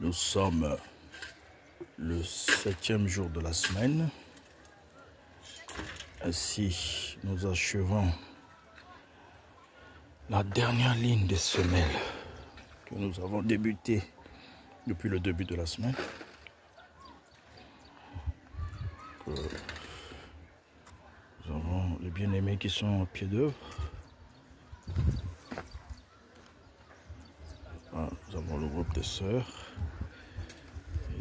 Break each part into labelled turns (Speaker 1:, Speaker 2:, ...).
Speaker 1: Nous sommes le 7e jour de la semaine. Ainsi, nous achevons la dernière ligne des semelles que nous avons débuté depuis le début de la semaine. Nous avons les bien-aimés qui sont à pied d'œuvre. Nous avons le groupe des sœurs.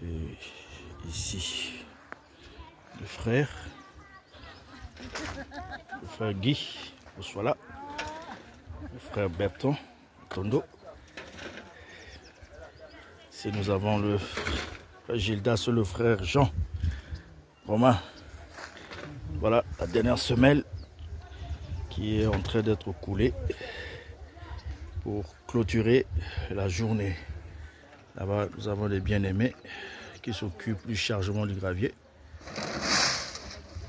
Speaker 1: Et ici, le frère Guy, soit là, le frère Berton, Tondo. Ici, nous avons le frère Gildas, le frère Jean, Romain. Voilà la dernière semelle qui est en train d'être coulée pour clôturer la journée. Là-bas, nous avons les bien-aimés qui s'occupent du chargement du gravier.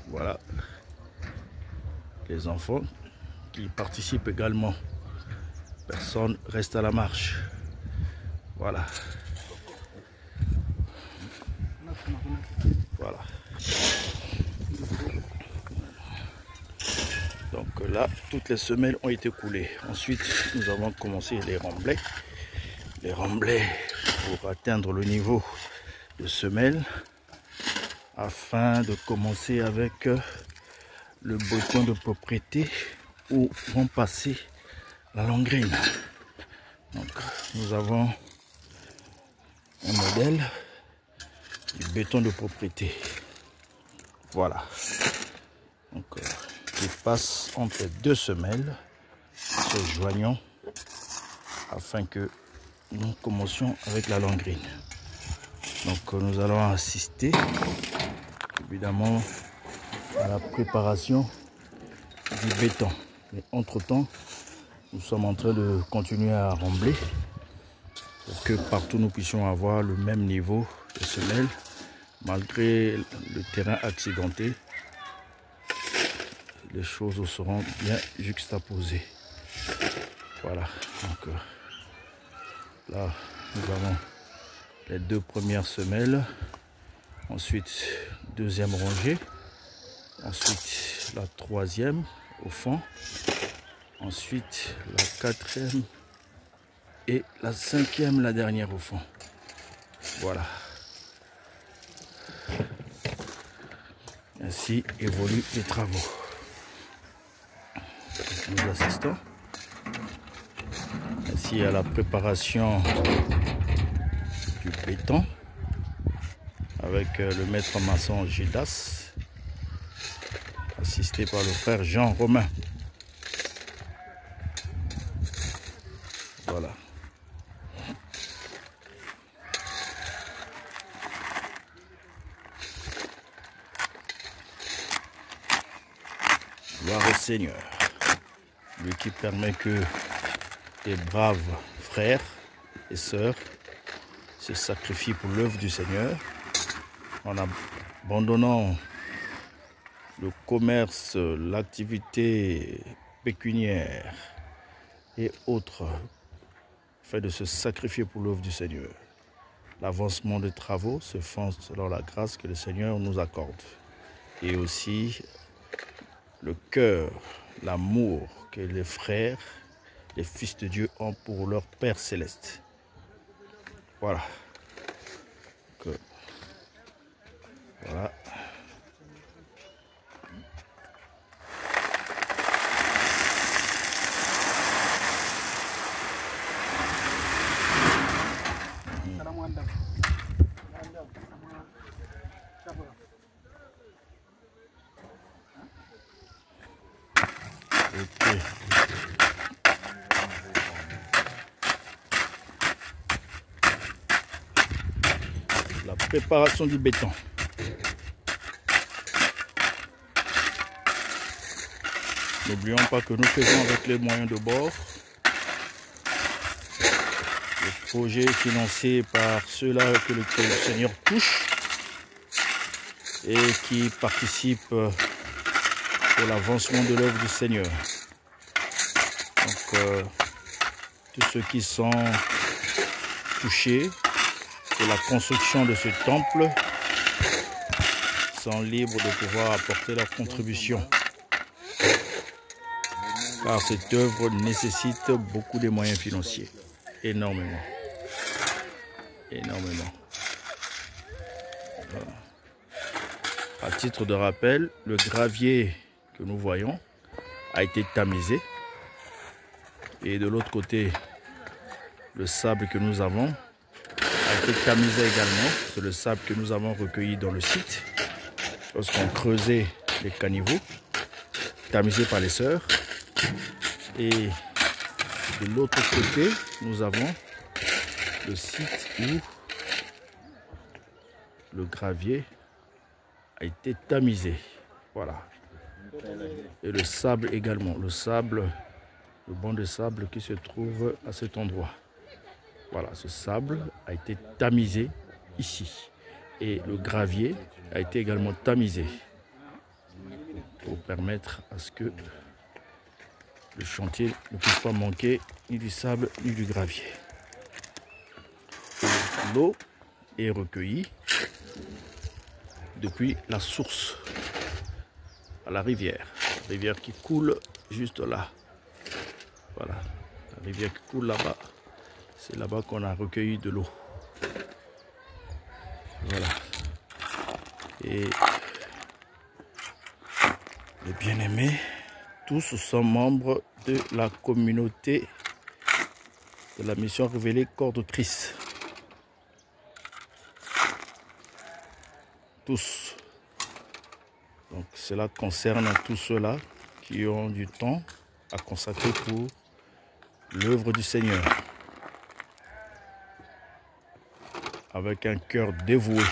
Speaker 1: Voilà. Les enfants qui participent également. Personne reste à la marche. Voilà. Voilà. Donc là, toutes les semelles ont été coulées. Ensuite, nous avons commencé les remblais. Les remblais pour atteindre le niveau de semelle afin de commencer avec le béton de propriété où vont passer la longrine. Donc nous avons un modèle du béton de propriété. Voilà. Donc il passe entre deux semelles, se joignant afin que nous commencions avec la longrine. Donc nous allons assister évidemment à la préparation du béton. Mais entre-temps, nous sommes en train de continuer à rembler pour que partout nous puissions avoir le même niveau de semelle malgré le terrain accidenté. Les choses seront bien juxtaposées. Voilà. Donc là, nous avons les deux premières semelles. Ensuite, deuxième rangée. Ensuite, la troisième au fond. Ensuite, la quatrième. Et la cinquième, la dernière au fond. Voilà. Ainsi évoluent les travaux. Nous assistons ainsi à la préparation du béton avec le maître maçon Gildas, assisté par le frère Jean Romain. Voilà. Gloire au Seigneur, lui qui permet que les braves frères et sœurs se sacrifient pour l'œuvre du Seigneur en abandonnant le commerce, l'activité pécuniaire et autres, afin de se sacrifier pour l'œuvre du Seigneur. L'avancement des travaux se fait selon la grâce que le Seigneur nous accorde. Et aussi le cœur, l'amour que les frères, les fils de Dieu ont pour leur Père céleste. Voilà. Donc, voilà. Ok. La préparation du béton. N'oublions pas que nous faisons avec les moyens de bord. Le projet financé par ceux-là que le Seigneur touche et qui participent pour l'avancement de l'œuvre du Seigneur. Donc, tous ceux qui sont touchés pour la construction de ce temple sont libres de pouvoir apporter leur contribution. Car cette œuvre nécessite beaucoup de moyens financiers. Énormément. Énormément. Voilà. À titre de rappel, le gravier que nous voyons a été tamisé. Et de l'autre côté, le sable que nous avons a été tamisé également. C'est le sable que nous avons recueilli dans le site lorsqu'on creusait les caniveaux, tamisés par les sœurs. Et de l'autre côté, nous avons le site où le gravier a été tamisé. Voilà. Et le sable également. Le banc de sable qui se trouve à cet endroit. Voilà, ce sable a été tamisé ici. Et le gravier a été également tamisé pour permettre à ce que le chantier ne puisse pas manquer ni du sable ni du gravier. L'eau est recueillie depuis la source à la rivière qui coule juste là. Voilà, la rivière qui coule là-bas, c'est là-bas qu'on a recueilli de l'eau. Voilà. Et les bien-aimés, tous sont membres de la communauté de la mission révélée Corps de Christ. Tous. Donc cela concerne tous ceux-là qui ont du temps à consacrer pour l'œuvre du Seigneur. Avec un cœur dévoué,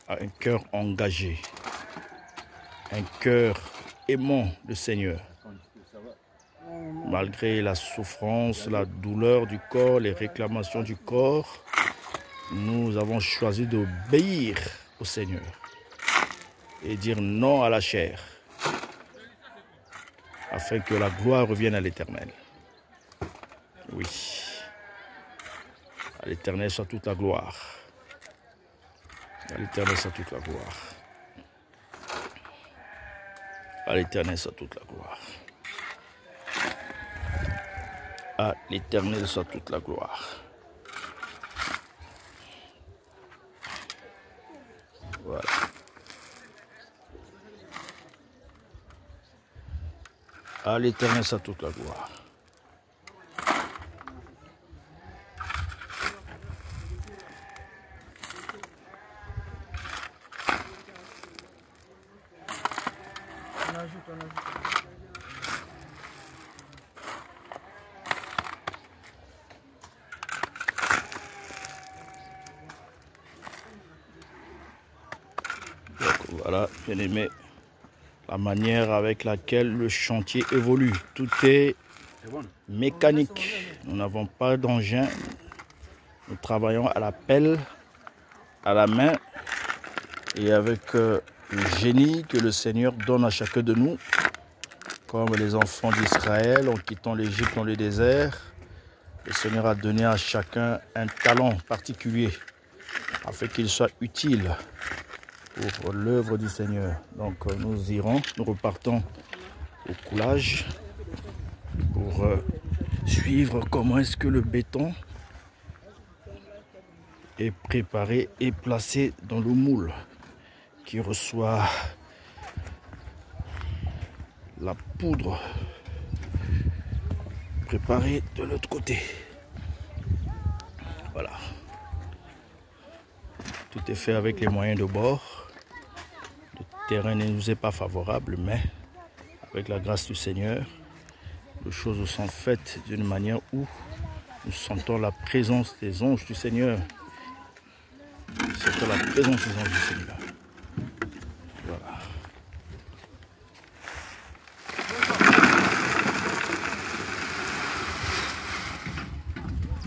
Speaker 1: un cœur engagé, un cœur aimant le Seigneur. Malgré la souffrance, la douleur du corps, les réclamations du corps, nous avons choisi d'obéir au Seigneur et dire non à la chair, afin que la gloire revienne à l'Éternel. Oui, à l'Éternel soit toute la gloire. À l'Éternel soit toute la gloire. À l'Éternel soit toute la gloire. À l'Éternel soit toute la gloire. Voilà. À l'Éternel soit toute la gloire. Donc voilà, bien aimé, la manière avec laquelle le chantier évolue. Tout est mécanique. Nous n'avons pas d'engin. Nous travaillons à la pelle, à la main et avec le génie que le Seigneur donne à chacun de nous. Comme les enfants d'Israël en quittant l'Égypte dans le désert, le Seigneur a donné à chacun un talent particulier afin qu'il soit utile pour l'œuvre du Seigneur. Donc nous repartons au coulage pour suivre comment est-ce que le béton est préparé et placé dans le moule qui reçoit la poudre préparée de l'autre côté. Voilà. Tout est fait avec les moyens de bord. Le terrain ne nous est pas favorable, mais avec la grâce du Seigneur, les choses sont faites d'une manière où nous sentons la présence des anges du Seigneur. Nous sentons la présence des anges du Seigneur. Voilà.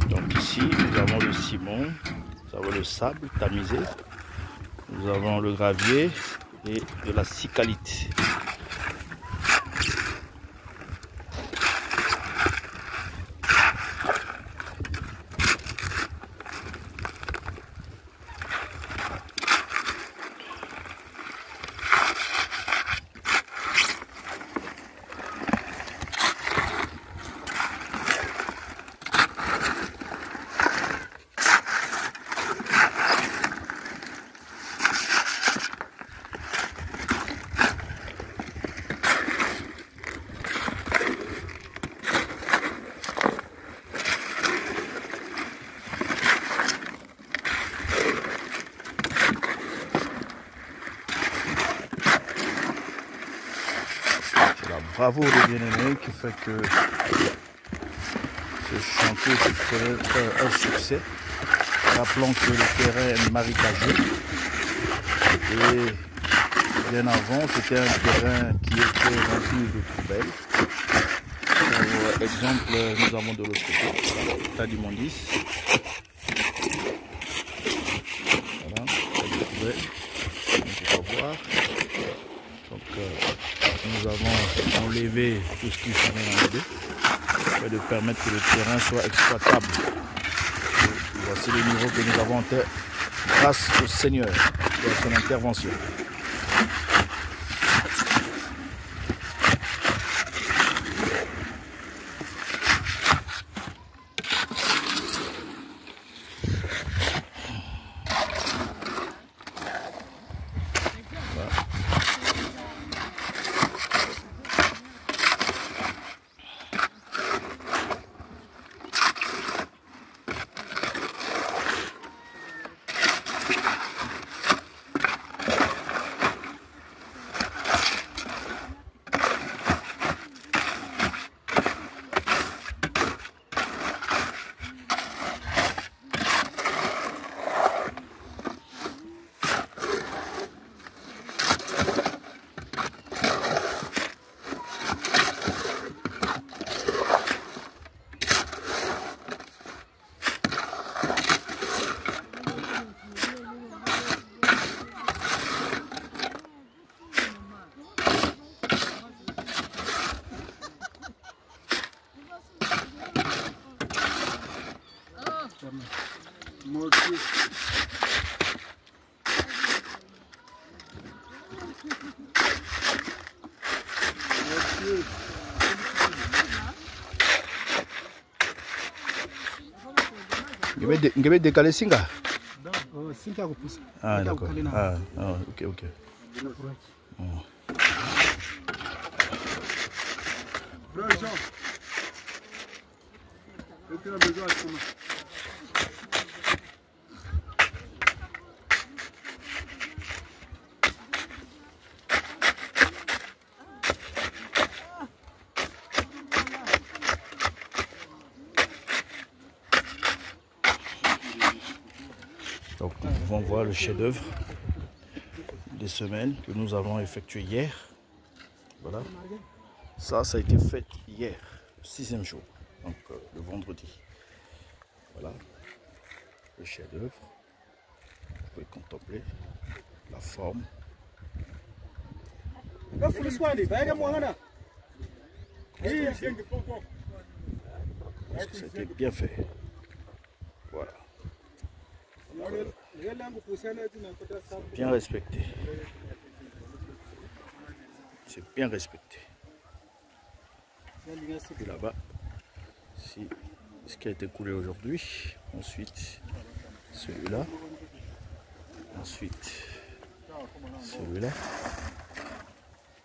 Speaker 1: Donc ici, nous avons le ciment, nous avons le sable tamisé, nous avons le gravier et de la cycalite. la bravoure des bien-aimés qui fait que ce chantier est un succès. Rappelons que le terrain est marécageux et bien avant c'était un terrain qui était rempli de poubelles. Par exemple, nous avons de l'autre côté tas d'immondices. Voilà, tas de poubelles, on peut voir. Donc nous avons enlevé tout ce qu'il fallait enlever et de permettre que le terrain soit exploitable. Et voici le niveau que nous avons atteint grâce au Seigneur et à son intervention. Je vais décaler Singa. Ah d'accord. Ah, ok, ok. Donc nous pouvons voir le chef-d'œuvre des semelles que nous avons effectué hier. Voilà. Ça a été fait hier, le 6e jour, donc le vendredi. Voilà le chef-d'œuvre. Vous pouvez contempler la forme. C'était bien fait. Voilà. Bien respecté. C'est bien respecté. Et là-bas, c'est ce qui a été coulé aujourd'hui. Ensuite, celui-là. Ensuite, celui-là.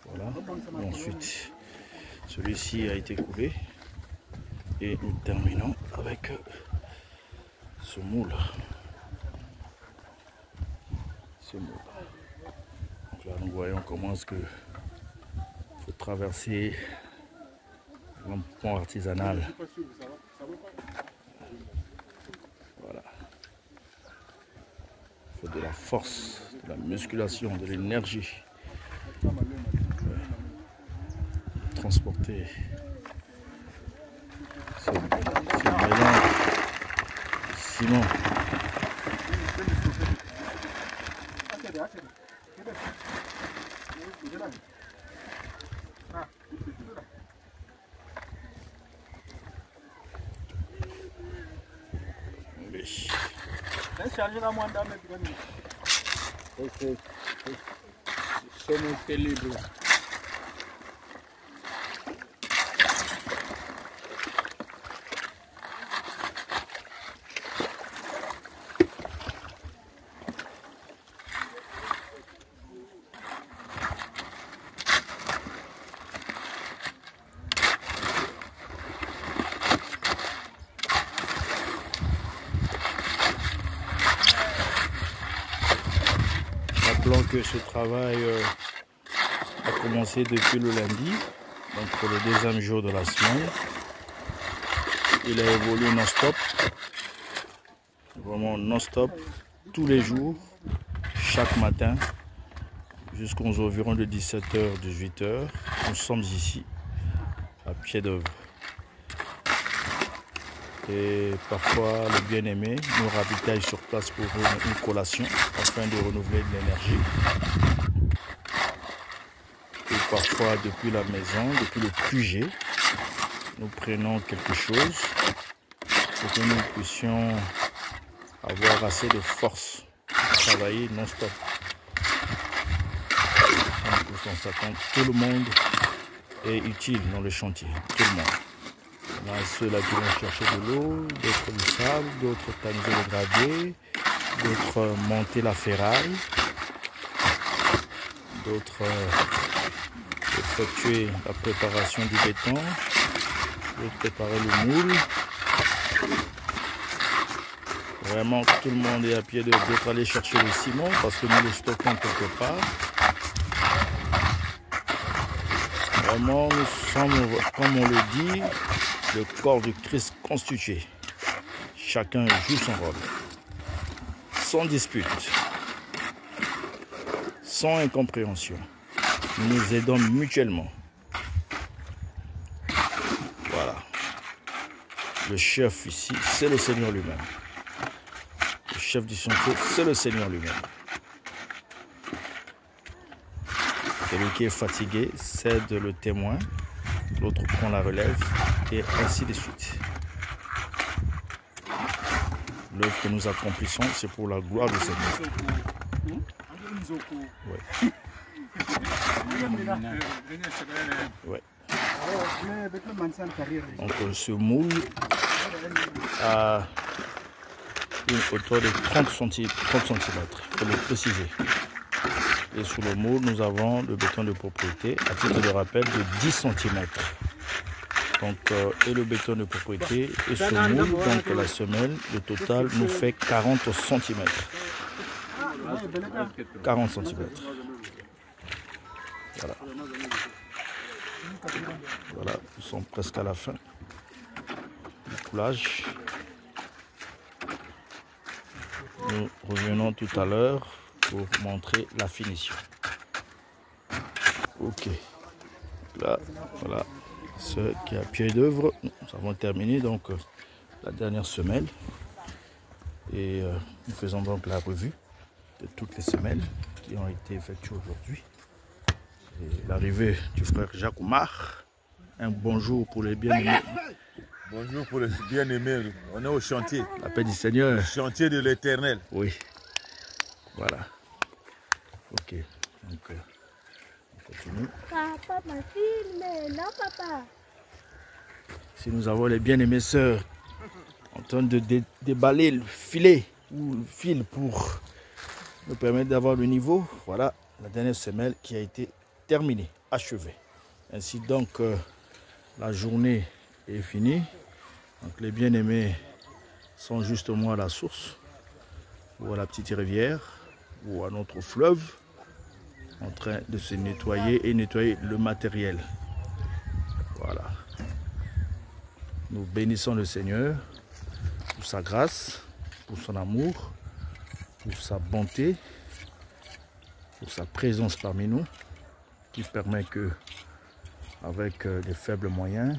Speaker 1: Voilà. Et ensuite, celui-ci a été coulé. Et nous terminons avec ce moule. Donc là nous voyons comment est-ce que faut traverser un pont artisanal. Voilà. Il faut de la force, de la musculation, de l'énergie. Transporter ce mélange de ciment.
Speaker 2: Somos libres.
Speaker 1: Rappelons que ce travail a commencé depuis le lundi Donc pour le deuxième jour de la semaine, il a évolué non-stop, vraiment non-stop, tous les jours, chaque matin, jusqu'aux environs de 17h, 18h. Nous sommes ici, à pied d'œuvre. Et parfois, le bien-aimé nous ravitaille sur place pour une collation, afin de renouveler de l'énergie. Et parfois, depuis la maison, depuis le QG, nous prenons quelque chose pour que nous puissions avoir assez de force pour travailler non-stop. On s'attend, tout le monde est utile dans le chantier, tout le monde. Il y a ceux-là qui vont chercher de l'eau, d'autres du sable, d'autres tamiser le gravier, d'autres monter la ferraille, d'autres effectuer la préparation du béton, d'autres préparer le moule. Vraiment, tout le monde est à pied d'œuvre, d'autres aller chercher le ciment parce que nous le stockons quelque part. Vraiment, nous sommes, comme on le dit, le corps du Christ constitué. Chacun joue son rôle. Sans dispute, sans incompréhension. Nous nous aidons mutuellement. Voilà. Le chef ici, c'est le Seigneur lui-même. Le chef du chantier, c'est le Seigneur lui-même. Celui qui est fatigué cède le témoin, l'autre prend la relève, et ainsi de suite. L'œuvre que nous accomplissons, c'est pour la gloire du Seigneur. Ouais. Ouais. Donc ce moule a une hauteur de 30 cm, il faut le préciser. Et sous le moule, nous avons le béton de propriété, à titre de rappel, de 10 cm. Donc, et le béton de propriété et ce moule, donc la semelle, le total nous fait 40 cm. 40 cm. Voilà. Voilà, nous sommes presque à la fin du coulage. Nous revenons tout à l'heure pour montrer la finition. Ok. Là, voilà. Ce qui est à pied d'œuvre, nous avons terminé donc la dernière semelle. Et nous faisons donc la revue de toutes les semelles qui ont été effectuées aujourd'hui. L'arrivée du frère Jacques Oumar. Un bonjour pour les bien-aimés.
Speaker 3: Bonjour pour les bien-aimés. On est au chantier.
Speaker 1: La paix du Seigneur.
Speaker 3: Le chantier de l'Éternel.
Speaker 1: Oui. Voilà. Ok. Donc, on continue.
Speaker 4: Papa, ma fille, mais non, papa.
Speaker 1: Si nous avons les bien-aimés sœurs en train de déballer le filet ou le fil pour nous permettre d'avoir le niveau, voilà la dernière semelle qui a été terminée, achevée. Ainsi donc, la journée est finie. Donc les bien-aimés sont justement à la source, ou à la petite rivière, ou à notre fleuve, en train de se nettoyer et nettoyer le matériel. Voilà. Nous bénissons le Seigneur pour sa grâce, pour son amour, pour sa bonté, pour sa présence parmi nous, qui permet que, avec des faibles moyens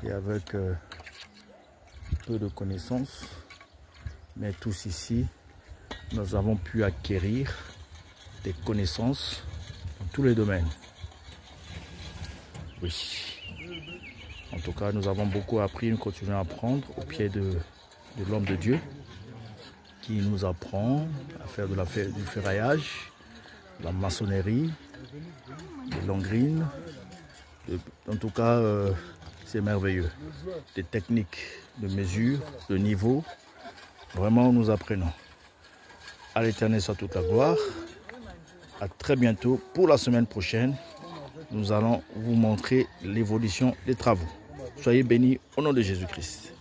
Speaker 1: et avec peu de connaissances, mais tous ici, nous avons pu acquérir des connaissances dans tous les domaines. Oui. En tout cas, nous avons beaucoup appris, nous continuons à apprendre au pied de l'homme de Dieu, qui nous apprend à faire du ferraillage, de la maçonnerie, des longrines. En tout cas, c'est merveilleux. Des techniques de mesure, de niveau. Vraiment, nous apprenons. À l'Éternel soit toute la gloire. À très bientôt. Pour la semaine prochaine, nous allons vous montrer l'évolution des travaux. Soyez bénis au nom de Jésus-Christ.